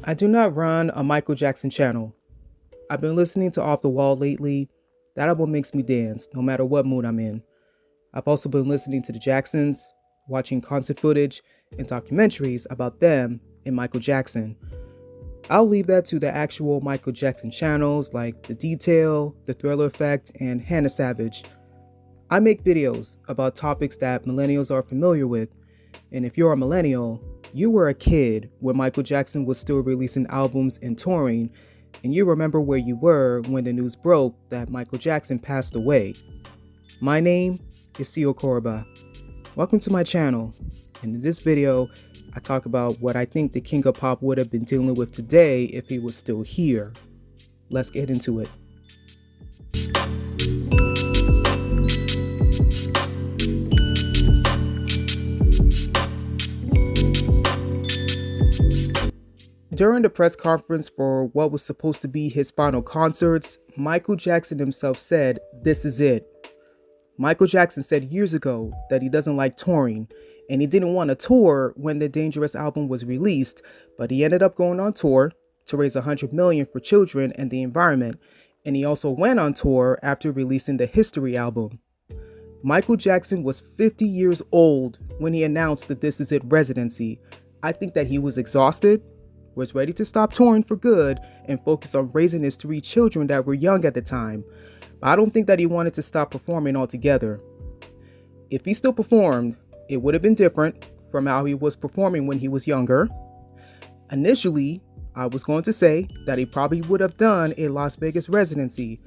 I do not run a Michael Jackson channel. I've been listening to Off the Wall lately. That album makes me dance, no matter what mood I'm in. I've also been listening to the Jacksons, watching concert footage and documentaries about them and Michael Jackson. I'll leave that to the actual Michael Jackson channels like The Detail, The Thriller Effect, and Hannah Savage. I make videos about topics that millennials are familiar with, and if you're a millennial, you were a kid when Michael Jackson was still releasing albums and touring, and you remember where you were when the news broke that Michael Jackson passed away. My name is Sio Korba. Welcome to my channel, and in this video, I talk about what I think the King of Pop would have been dealing with today if he was still here. Let's get into it. During the press conference for what was supposed to be his final concerts, Michael Jackson himself said, "This is it." Michael Jackson said years ago that he doesn't like touring, and he didn't want to tour when the Dangerous album was released, but he ended up going on tour to raise $100 million for children and the environment, and he also went on tour after releasing the History album. Michael Jackson was 50 years old when he announced the This Is It residency. I think that he was exhausted, was ready to stop touring for good and focus on raising his 3 children that were young at the time. But I don't think that he wanted to stop performing altogether. If he still performed, it would have been different from how he was performing when he was younger. Initially, I was going to say that he probably would have done a Las Vegas residency,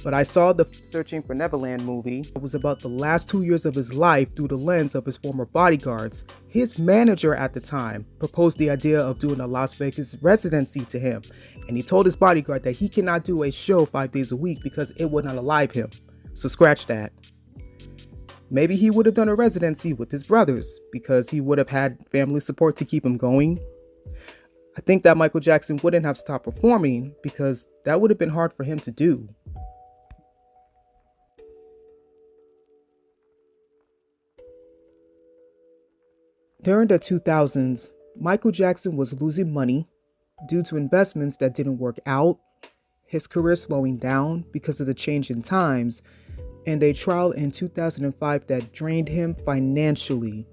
but I saw the Searching for Neverland movie. It was about the last 2 years of his life through the lens of his former bodyguards. His manager at the time proposed the idea of doing a Las Vegas residency to him, and he told his bodyguard that he cannot do a show 5 days a week because it would not alive him. So scratch that. Maybe he would have done a residency with his brothers because he would have had family support to keep him going. I think that Michael Jackson wouldn't have stopped performing because that would have been hard for him to do. During the 2000s, Michael Jackson was losing money due to investments that didn't work out, his career slowing down because of the change in times, and a trial in 2005 that drained him financially.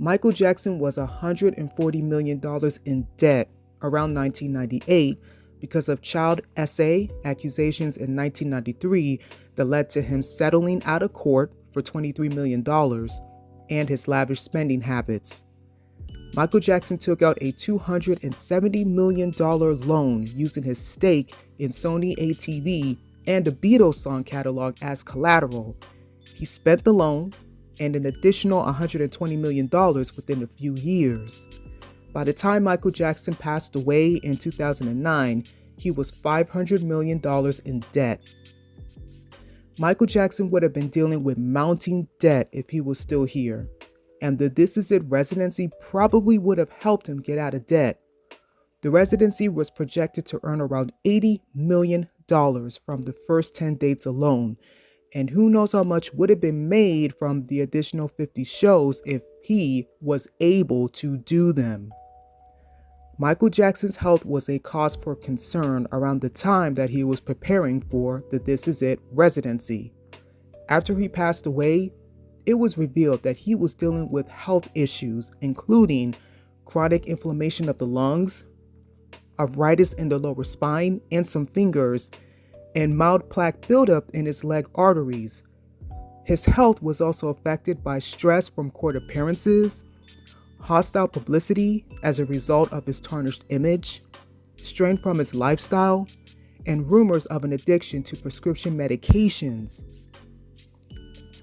Michael Jackson was $140 million in debt around 1998 because of child SA accusations in 1993 that led to him settling out of court for $23 million. And his lavish spending habits. Michael Jackson took out a $270 million loan using his stake in Sony ATV and the Beatles song catalog as collateral. He spent the loan and an additional $120 million within a few years. By the time Michael Jackson passed away in 2009, he was $500 million in debt. Michael Jackson would have been dealing with mounting debt if he was still here, and the This Is It residency probably would have helped him get out of debt. The residency was projected to earn around $80 million from the first 10 dates alone, and who knows how much would have been made from the additional 50 shows if he was able to do them. Michael Jackson's health was a cause for concern around the time that he was preparing for the This Is It residency. After he passed away, it was revealed that he was dealing with health issues, including chronic inflammation of the lungs, arthritis in the lower spine and some fingers, and mild plaque buildup in his leg arteries. His health was also affected by stress from court appearances, hostile publicity as a result of his tarnished image, strain from his lifestyle, and rumors of an addiction to prescription medications.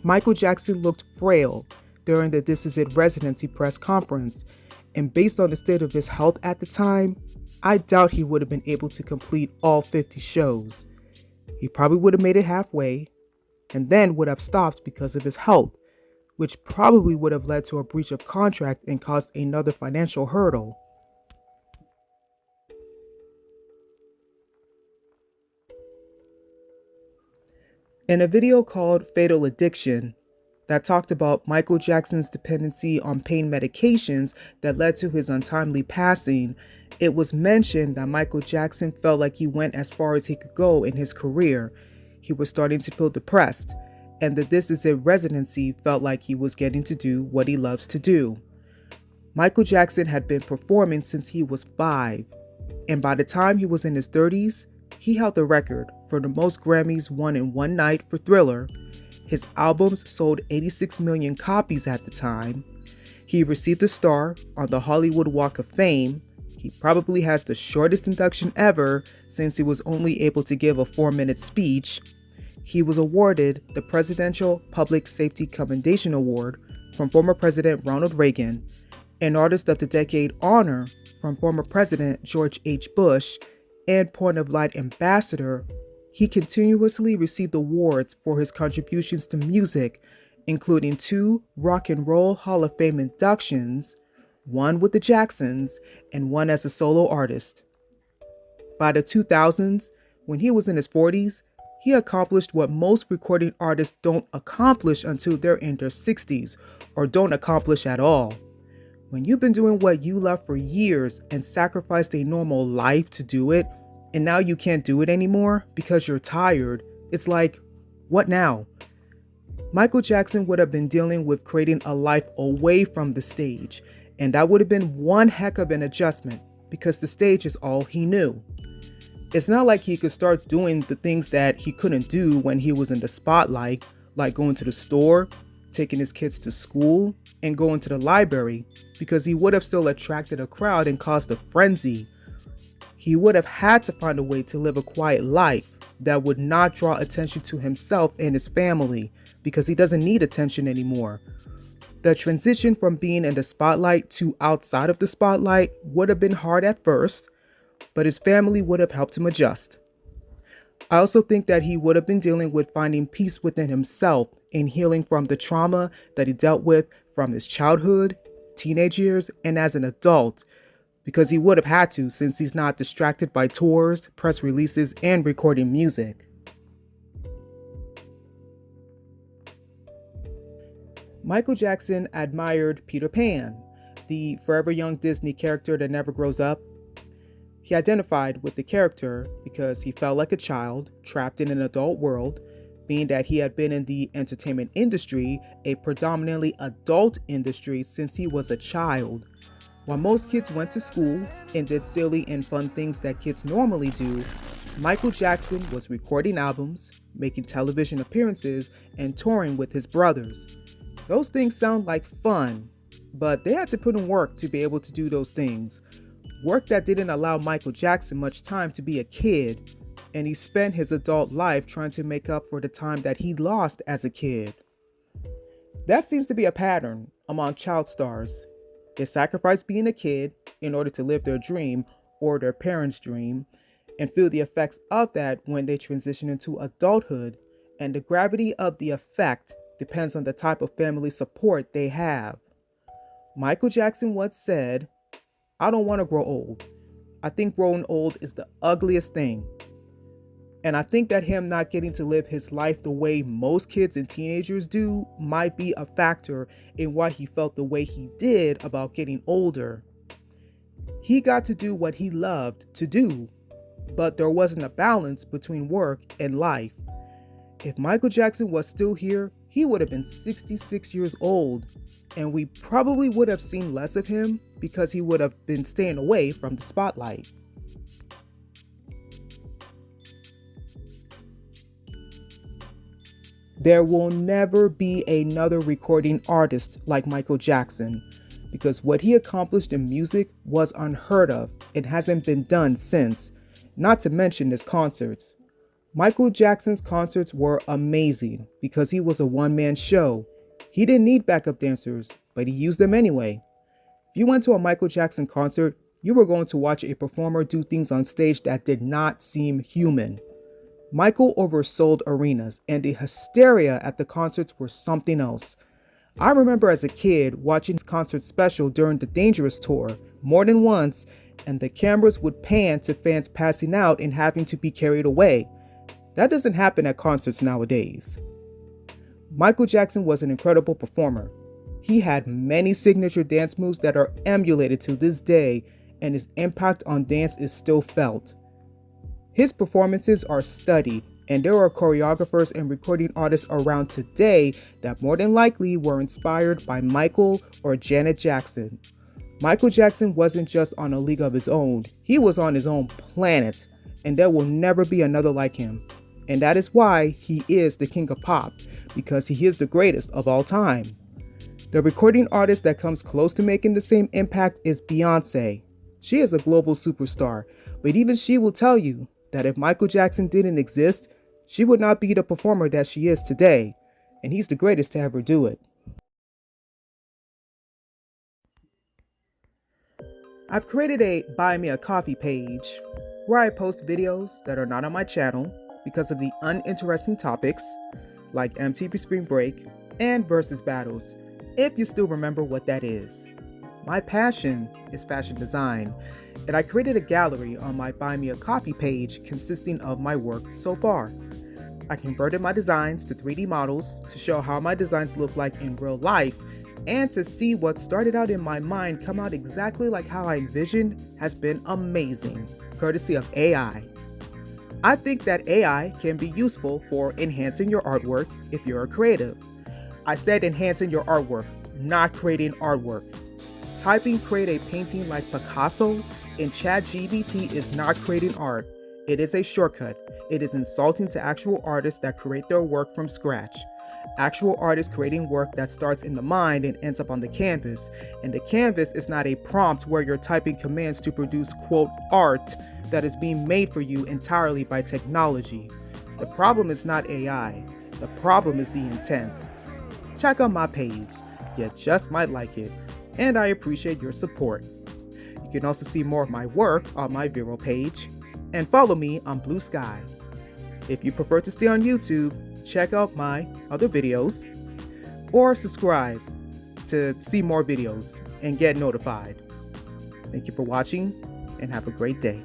Michael Jackson looked frail during the This Is It residency press conference, and based on the state of his health at the time, I doubt he would have been able to complete all 50 shows. He probably would have made it halfway, and then would have stopped because of his health, which probably would have led to a breach of contract and caused another financial hurdle. In a video called Fatal Addiction, that talked about Michael Jackson's dependency on pain medications that led to his untimely passing, it was mentioned that Michael Jackson felt like he went as far as he could go in his career. He was starting to feel depressed, and that This Is It residency felt like he was getting to do what he loves to do. Michael Jackson had been performing since he was 5, and by the time he was in his 30s, he held the record for the most Grammys won in one night for Thriller. His albums sold 86 million copies at the time. He received a star on the Hollywood Walk of Fame. He probably has the shortest induction ever since he was only able to give a 4-minute speech. He was awarded the Presidential Public Safety Commendation Award from former President Ronald Reagan, an Artist of the Decade honor from former President George H. Bush, and Point of Light Ambassador. He continuously received awards for his contributions to music, including 2 Rock and Roll Hall of Fame inductions, one with the Jacksons and one as a solo artist. By the 2000s, when he was in his 40s, he accomplished what most recording artists don't accomplish until they're in their 60s, or don't accomplish at all. When you've been doing what you love for years and sacrificed a normal life to do it, and now you can't do it anymore because you're tired, it's like, what now? Michael Jackson would have been dealing with creating a life away from the stage, and that would have been one heck of an adjustment because the stage is all he knew. It's not like he could start doing the things that he couldn't do when he was in the spotlight, like going to the store, taking his kids to school, and going to the library, because he would have still attracted a crowd and caused a frenzy. He would have had to find a way to live a quiet life that would not draw attention to himself and his family, because he doesn't need attention anymore. The transition from being in the spotlight to outside of the spotlight would have been hard at first, but his family would have helped him adjust. I also think that he would have been dealing with finding peace within himself and healing from the trauma that he dealt with from his childhood, teenage years, and as an adult, because he would have had to since he's not distracted by tours, press releases, and recording music. Michael Jackson admired Peter Pan, the forever young Disney character that never grows up. He identified with the character because he felt like a child trapped in an adult world, being that he had been in the entertainment industry, a predominantly adult industry, since he was a child. While most kids went to school and did silly and fun things that kids normally do, Michael Jackson was recording albums, making television appearances, and touring with his brothers. Those things sound like fun, but they had to put in work to be able to do those things. Work that didn't allow Michael Jackson much time to be a kid, and he spent his adult life trying to make up for the time that he lost as a kid. That seems to be a pattern among child stars. They sacrifice being a kid in order to live their dream or their parents' dream, and feel the effects of that when they transition into adulthood, and the gravity of the effect depends on the type of family support they have. Michael Jackson once said, "I don't want to grow old. I think growing old is the ugliest thing." And I think that him not getting to live his life the way most kids and teenagers do might be a factor in why he felt the way he did about getting older. He got to do what he loved to do, but there wasn't a balance between work and life. If Michael Jackson was still here, he would have been 66 years old, and we probably would have seen less of him because he would have been staying away from the spotlight. There will never be another recording artist like Michael Jackson, because what he accomplished in music was unheard of and hasn't been done since, not to mention his concerts. Michael Jackson's concerts were amazing because he was a one-man show. He didn't need backup dancers, but he used them anyway. If you went to a Michael Jackson concert, you were going to watch a performer do things on stage that did not seem human. Michael oversold arenas, and the hysteria at the concerts were something else. I remember as a kid watching his concert special during the Dangerous tour more than once, and the cameras would pan to fans passing out and having to be carried away. That doesn't happen at concerts nowadays. Michael Jackson was an incredible performer. He had many signature dance moves that are emulated to this day, and his impact on dance is still felt. His performances are studied, and there are choreographers and recording artists around today that more than likely were inspired by Michael or Janet Jackson. Michael Jackson wasn't just on a league of his own, he was on his own planet, and there will never be another like him. And that is why he is the king of pop, because he is the greatest of all time. The recording artist that comes close to making the same impact is Beyonce. She is a global superstar, but even she will tell you that if Michael Jackson didn't exist, she would not be the performer that she is today, and he's the greatest to ever do it. I've created a Buy Me a Coffee page where I post videos that are not on my channel because of the uninteresting topics like MTV Spring Break and Versus Battles, if you still remember what that is. My passion is fashion design, and I created a gallery on my Buy Me a Coffee page consisting of my work so far. I converted my designs to 3D models to show how my designs look like in real life, and to see what started out in my mind come out exactly like how I envisioned has been amazing, courtesy of AI. I think that AI can be useful for enhancing your artwork if you're a creative. I said enhancing your artwork, not creating artwork. Typing create a painting like Picasso in ChatGPT is not creating art. It is a shortcut. It is insulting to actual artists that create their work from scratch. Actual artists creating work that starts in the mind and ends up on the canvas. And the canvas is not a prompt where you're typing commands to produce, quote, art that is being made for you entirely by technology. The problem is not AI. The problem is the intent. Check out my page. You just might like it. And I appreciate your support. You can also see more of my work on my Vero page. And follow me on Blue Sky. If you prefer to stay on YouTube, check out my other videos, or subscribe to see more videos and get notified. Thank you for watching, and have a great day.